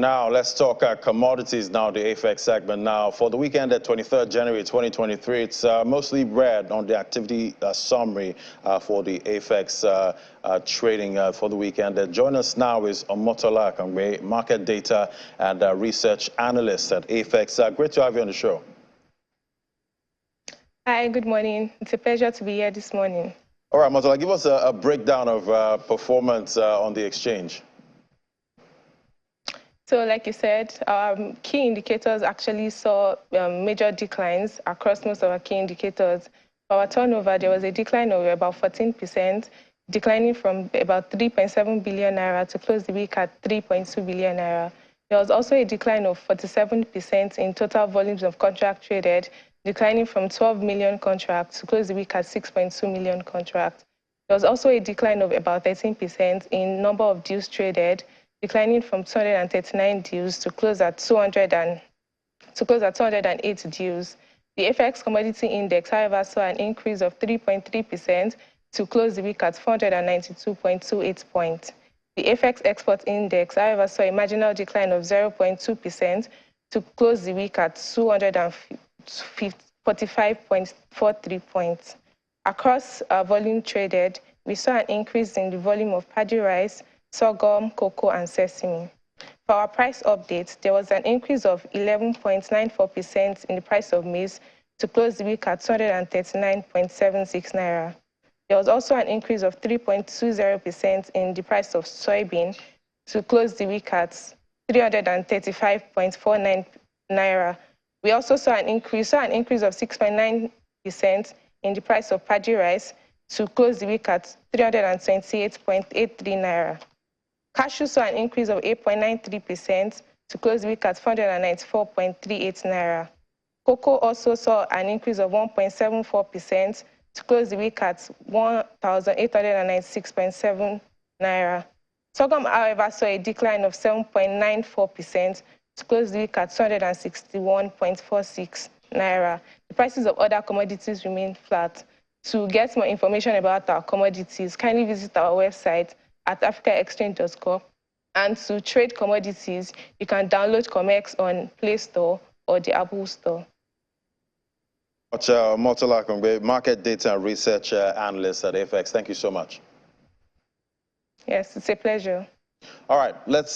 now, let's talk commodities now, the AFEX segment now. For the weekend at 23rd January 2023, it's mostly red on the activity summary for the AFEX trading for the weekend. Join us now is Omotola Akangbe, market data and research analyst at AFEX. Great to have you on the show. Hi, good morning. It's a pleasure to be here this morning. All right, Omotola, give us a breakdown of performance on the exchange. So like you said, key indicators actually saw major declines across most of our key indicators. For our turnover, there was a decline of about 14%, declining from about 3.7 billion naira to close the week at 3.2 billion naira. There was also a decline of 47% in total volumes of contract traded, declining from 12 million contracts to close the week at 6.2 million contracts. There was also a decline of about 13% in number of deals traded, declining from 239 deals to close at 208 deals. The AFEX commodity index, however, saw an increase of 3.3% to close the week at 492.28 points. The AFEX export index, however, saw a marginal decline of 0.2% to close the week at 245.43 points. Across volume traded, we saw an increase in the volume of paddy rice, sorghum, cocoa, and sesame. For our price update, there was an increase of 11.94% in the price of maize to close the week at 239.76 naira. There was also an increase of 3.20% in the price of soybean to close the week at 335.49 naira. We also saw an increase of 6.9% in the price of paddy rice to close the week at 328.83 naira. Cashew saw an increase of 8.93% to close the week at 494.38 naira. Cocoa also saw an increase of 1.74% to close the week at 1,896.7 naira. Sorghum, however, saw a decline of 7.94% to close the week at 261.46 naira. The prices of other commodities remain flat. To get more information about our commodities, kindly visit our website at africaexchange.com. And to trade commodities, you can download COMEX on Play Store or the Apple Store. Omotola Akangbe, market data and research analyst at AFEX. Thank you so much. Yes, it's a pleasure. All right, let's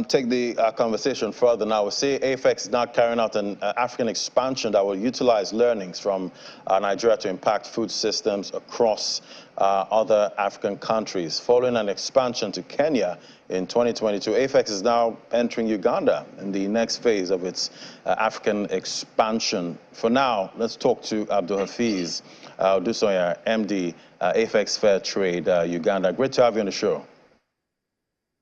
take the conversation further now. We see AFEX is now carrying out an African expansion that will utilize learnings from Nigeria to impact food systems across other African countries. Following an expansion to Kenya in 2022, AFEX is now entering Uganda in the next phase of its African expansion. For now, let's talk to Abdul Hafiz Dusoya, MD, AFEX Fair Trade, Uganda. Great to have you on the show.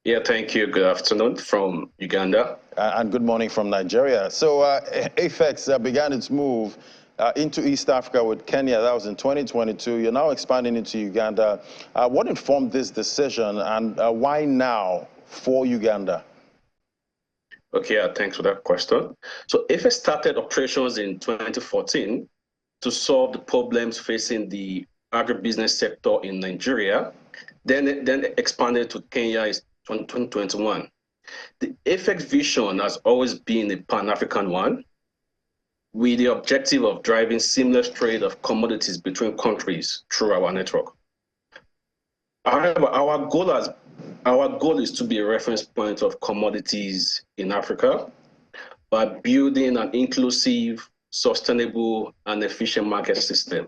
Yeah, thank you. Good afternoon from Uganda. And good morning from Nigeria. So AFEX began its move into East Africa with Kenya. That was in 2022. You're now expanding into Uganda. What informed this decision, and why now for Uganda? Okay, thanks for that question. So AFEX started operations in 2014 to solve the problems facing the agribusiness sector in Nigeria, then expanded to Kenya in 2021. The AFEX vision has always been a Pan-African one, with the objective of driving seamless trade of commodities between countries through our network. However, our goal is to be a reference point of commodities in Africa by building an inclusive, sustainable, and efficient market system,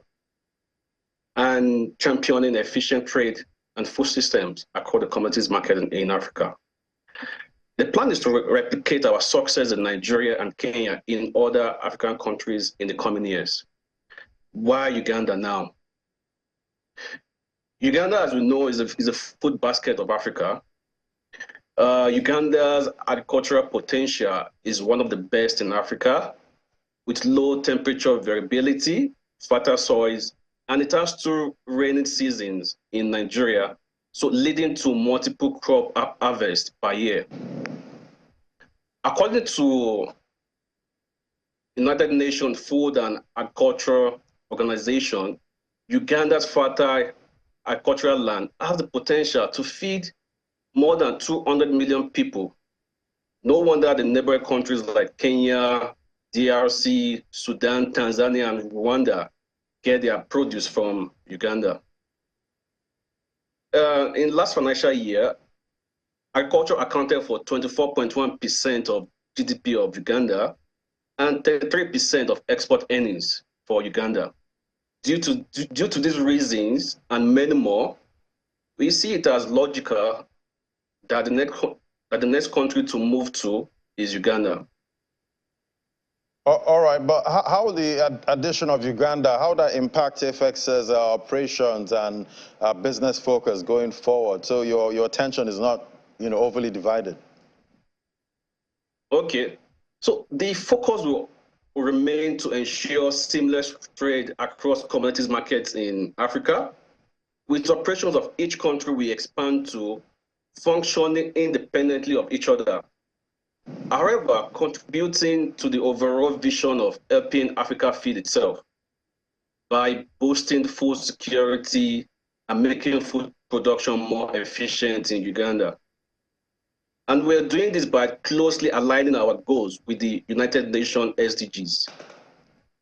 and championing efficient trade and food systems across the commodities market in Africa. The plan is to replicate our success in Nigeria and Kenya in other African countries in the coming years. Why Uganda now? Uganda, as we know, is a food basket of Africa. Uganda's agricultural potential is one of the best in Africa, with low temperature variability, fertile soils, and it has 2 rainy seasons in Nigeria, so leading to multiple crop harvests per year. According to United Nations Food and Agriculture Organization, Uganda's fertile agricultural land has the potential to feed more than 200 million people No wonder the neighboring countries like Kenya, DRC, Sudan, Tanzania, and Rwanda get their produce from Uganda. In last financial year, agriculture accounted for 24.1% of GDP of Uganda and 33% of export earnings for Uganda. Due to these reasons and many more, we see it as logical that the next country to move to is Uganda. All right, but how will the addition of Uganda, how that impact AFEX's operations and business focus going forward? So your attention is not, overly divided. Okay, so the focus will remain to ensure seamless trade across commodities markets in Africa, with operations of each country we expand to functioning independently of each other. However, contributing to the overall vision of helping Africa feed itself by boosting food security and making food production more efficient in Uganda. And we're doing this by closely aligning our goals with the United Nations SDGs.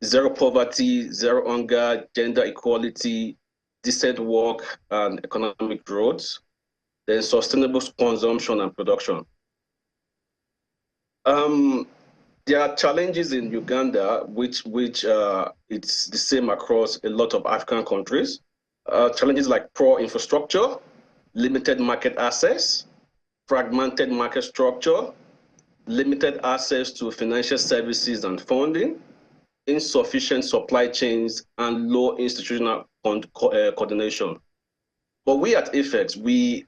Zero poverty, zero hunger, gender equality, decent work and economic growth, then sustainable consumption and production. There are challenges in Uganda, which it's the same across a lot of African countries. Challenges like poor infrastructure, limited market access, fragmented market structure, limited access to financial services and funding, insufficient supply chains, and low institutional coordination. But we at AFEX, we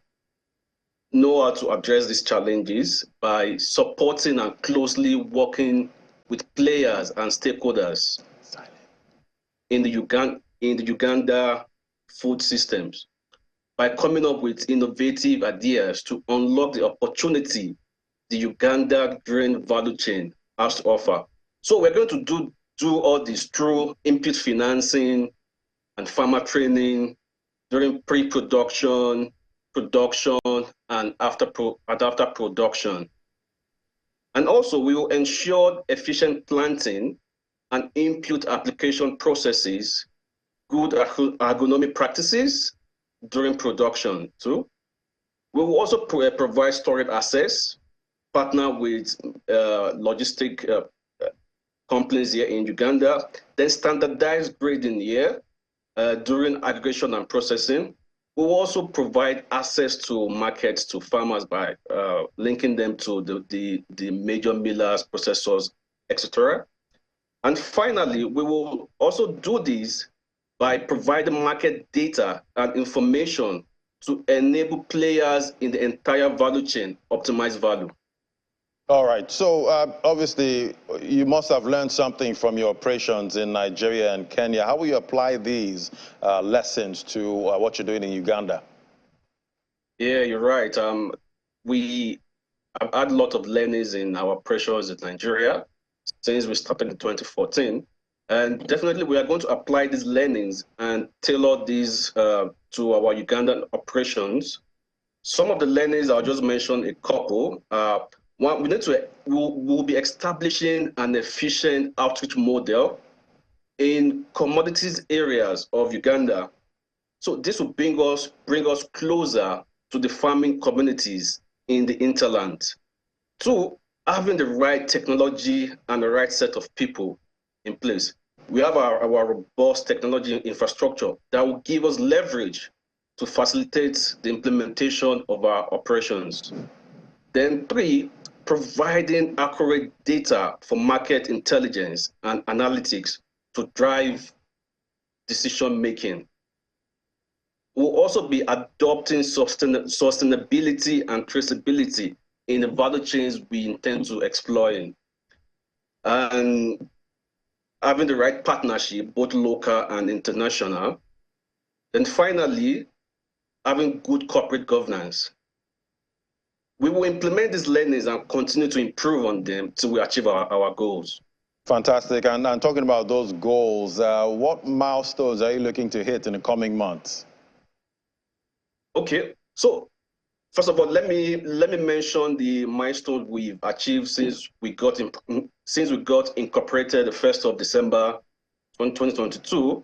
know how to address these challenges by supporting and closely working with players and stakeholders in the Uganda food systems, by coming up with innovative ideas to unlock the opportunity the Uganda grain value chain has to offer. So we're going to do all this through input financing and farmer training during pre-production, production, and after production. And also we will ensure efficient planting and input application processes, good agronomic practices during production too. We will also provide storage access, partner with logistic companies here in Uganda, then standardize grading here during aggregation and processing. We will also provide access to markets to farmers by linking them to the major millers, processors, etc. And finally, we will also do this by providing market data and information to enable players in the entire value chain optimize value. All right. So obviously, you must have learned something from your operations in Nigeria and Kenya. How will you apply these lessons to what you're doing in Uganda? Yeah, you're right. We have had a lot of learnings in our operations in Nigeria since we started in 2014. And definitely, we are going to apply these learnings and tailor these to our Ugandan operations. Some of the learnings, I'll just mention a couple. One, we'll be establishing an efficient outreach model in commodities areas of Uganda. So this will bring us closer to the farming communities in the hinterland. Two, having the right technology and the right set of people in place. We have our robust technology infrastructure that will give us leverage to facilitate the implementation of our operations. Then three, providing accurate data for market intelligence and analytics to drive decision making. We'll also be adopting sustainability and traceability in the value chains we intend to exploit, and having the right partnership, both local and international. And finally, having good corporate governance. We will implement these learnings and continue to improve on them till we achieve our goals. Fantastic. And talking about those goals, what milestones are you looking to hit in the coming months? Okay, so First of all, let me mention the milestone we've achieved since we got incorporated the 1st of December 2022.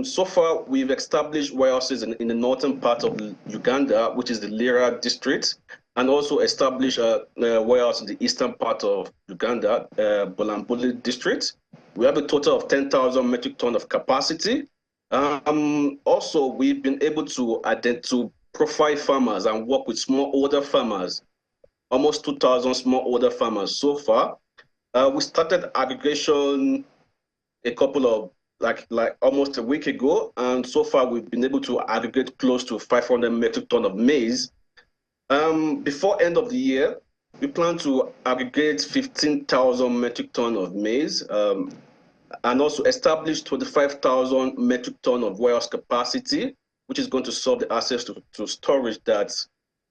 So far, we've established warehouses in the northern part of Uganda, which is the Lira district, and also established a warehouse in the eastern part of Uganda, Bolambuli district. We have a total of 10,000 metric ton of capacity. Also, we've been able to profile farmers and work with smallholder farmers, almost 2,000 smallholder farmers so far. We started aggregation a couple of, like almost a week ago, and so far we've been able to aggregate close to 500 metric ton of maize. Before end of the year, we plan to aggregate 15,000 metric ton of maize, and also establish 25,000 metric ton of warehouse capacity, which is going to solve the access to storage that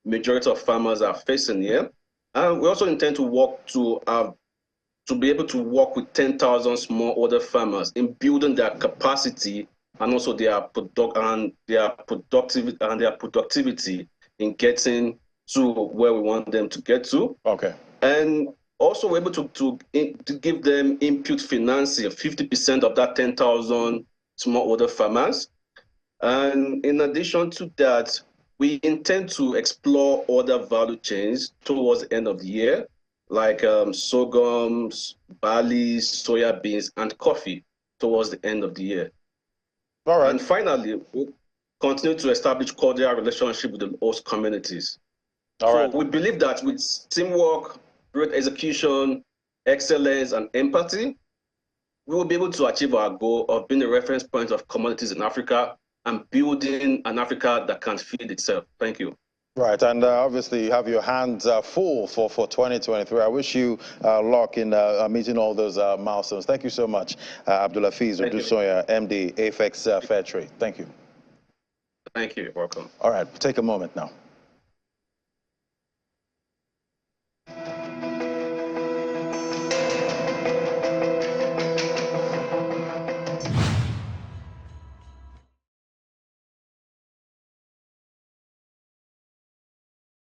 majority of farmers are facing here. And we also intend to work to be able to work with 10,000 smallholder farmers in building their capacity and also their productivity in getting to where we want them to get to. Okay. And also we're able to give them input financing, 50% of that 10,000 smallholder farmers. And in addition to that, we intend to explore other value chains towards the end of the year, like sorghum, barley, soya beans, and coffee towards the end of the year. All right. And finally, we'll continue to establish cordial relationship with the host communities. All right. We believe that with teamwork, great execution, excellence, and empathy, we will be able to achieve our goal of being a reference point of commodities in Africa and building an Africa that can feed itself. Thank you. Right, and obviously you have your hands full for 2023. I wish you luck in meeting all those milestones. Thank you so much, Abdulafiz Odusoya, MD, AFEX Fair Trade. Thank you. Thank you. You're welcome. All right, take a moment now.